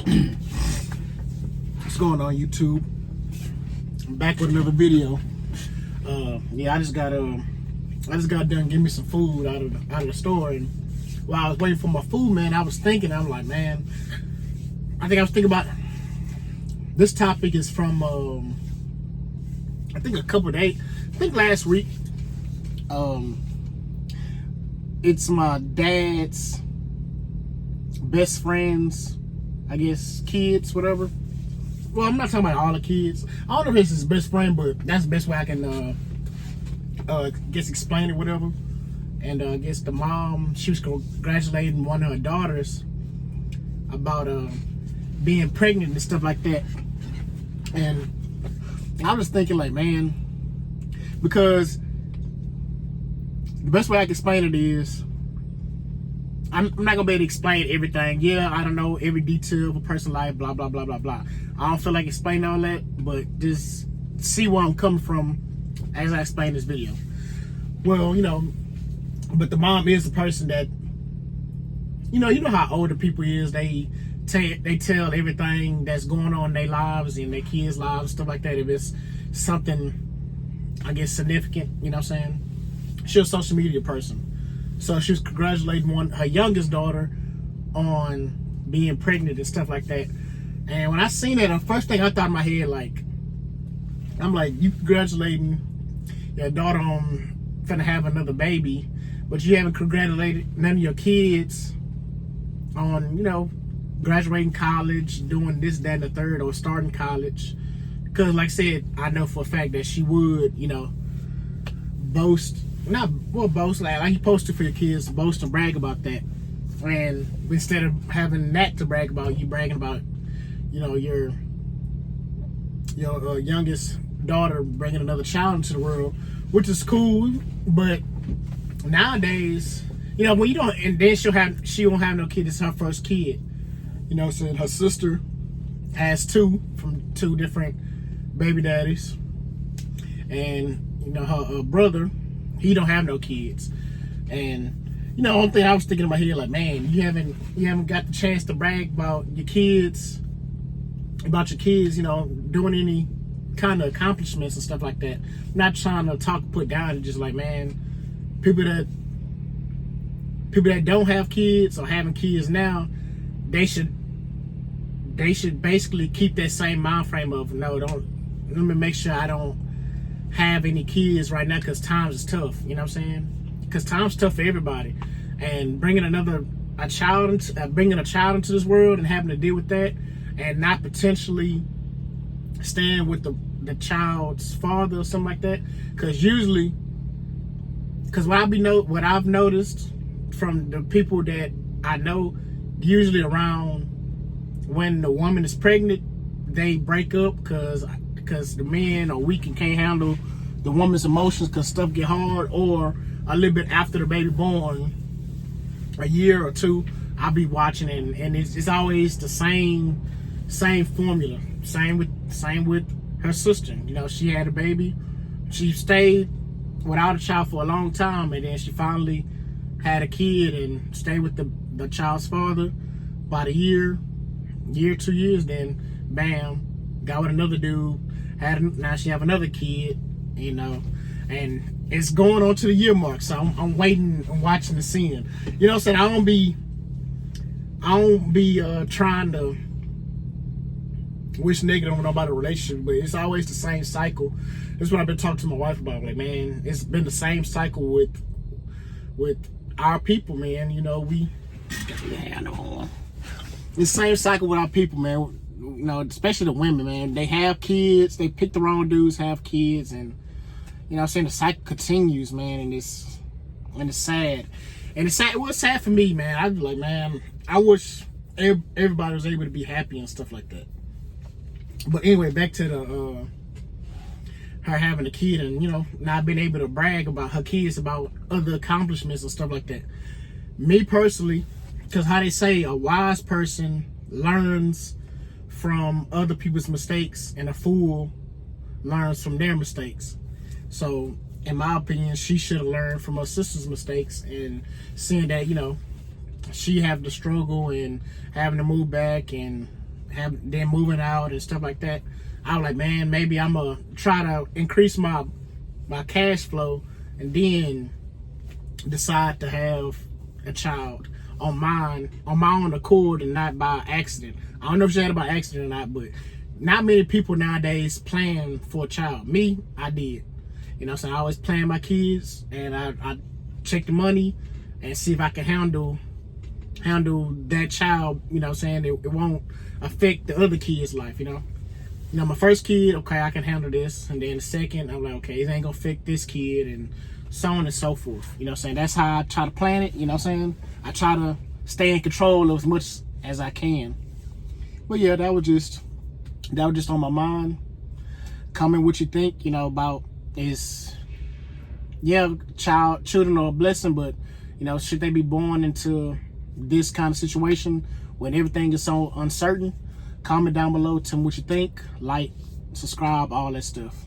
What's going on, YouTube? I'm back with another video. Yeah, I just got done getting me some food out of the store, and while I was waiting for my food, man, I'm like, man, I was thinking about this topic is from I think a couple of days, I think last week. It's my dad's best friends, I guess, kids, whatever. Well, I'm not talking about all the kids. I don't know if it's his best friend, but that's the best way I can guess explain it, whatever. And I guess the mom, she was congratulating one of her daughters about being pregnant and stuff like that. And I was thinking, like, man, because the best way I can explain it is, I'm not gonna be able to explain everything. Yeah, I don't know every detail of a person's life, blah, blah, blah, blah, blah. I don't feel like explaining all that, but just see where I'm coming from as I explain this video. Well, but the mom is the person that, you know how older people is, they tell everything that's going on in their lives and their kids' lives and stuff like that. If it's something, I guess, significant, you know what I'm saying? She's a social media person. So she was congratulating her youngest daughter on being pregnant and stuff like that. And when I seen that, the first thing I thought in my head, I'm like, you congratulating your daughter on finna have another baby, but you haven't congratulated none of your kids on, graduating college, doing this, that, and the third, or starting college. Because, like I said, I know for a fact that she would, boast, like you posted for your kids, boast and brag about that. And instead of having that to brag about, you bragging about, your youngest daughter bringing another child into the world, which is cool. But nowadays, when you don't, and then she won't have no kid. It's her first kid. So her sister has two from two different baby daddies, and her brother, he don't have no kids. And the only thing I was thinking in my head, like, man, you haven't got the chance to brag about your kids, doing any kind of accomplishments and stuff like that. Not trying to put down, and just like, man, people that don't have kids or having kids now, they should basically keep that same mind frame of, let me make sure I don't have any kids right now, because times is tough. You know what I'm saying? Because times tough for everybody, and bringing a child into this world and having to deal with that, and not potentially staying with the child's father or something like that. Because what I've noticed from the people that I know, usually around when the woman is pregnant, they break up because the men are weak and can't handle the woman's emotions because stuff get hard, or a little bit after the baby born, a year or two, I'll be watching, and it's always the same formula. Same with her sister. She had a baby. She stayed without a child for a long time, and then she finally had a kid and stayed with the child's father about a year, 2 years. Then bam, got with another dude. Now she have another kid, and it's going on to the year mark. So I'm waiting and watching the scene. You know what I'm saying? I don't be trying to wish negative on nobody's relationship, but it's always the same cycle. This is what I've been talking to my wife about. Like, man, it's been the same cycle with our people, man. It's the same cycle with our people, man. Especially the women, man. They have kids. They pick the wrong dudes, have kids, and I'm saying, the cycle continues, man. And it's sad. And it's sad. Well, it's sad for me, man. I'd be like, man, I wish everybody was able to be happy and stuff like that. But anyway, back to the her having a kid, and not being able to brag about her kids, about other accomplishments and stuff like that. Me personally, because how they say, a wise person learns from other people's mistakes, and a fool learns from their mistakes. So in my opinion, she should have learned from her sister's mistakes, and seeing that, she have to struggle and having to move back, and then moving out and stuff like that, I was like, man, maybe I'm gonna try to increase my cash flow and then decide to have a child on my own accord and not by accident. I don't know if she had it by accident or not, but not many people nowadays plan for a child. Me, I did. You know what I'm saying? I always plan my kids, and I check the money and see if I can handle that child, you know what I'm saying? It won't affect the other kids' life, you know? You know, my first kid, okay, I can handle this. And then the second, I'm like, okay, it ain't gonna affect this kid, and so on and so forth. You know what I'm saying? That's how I try to plan it, you know what I'm saying? I try to stay in control as much as I can. But yeah, that was just on my mind. Comment what you think, you know, about is, yeah, children are a blessing, but, you know, should they be born into this kind of situation when everything is so uncertain? Comment down below, tell me what you think, like, subscribe, all that stuff.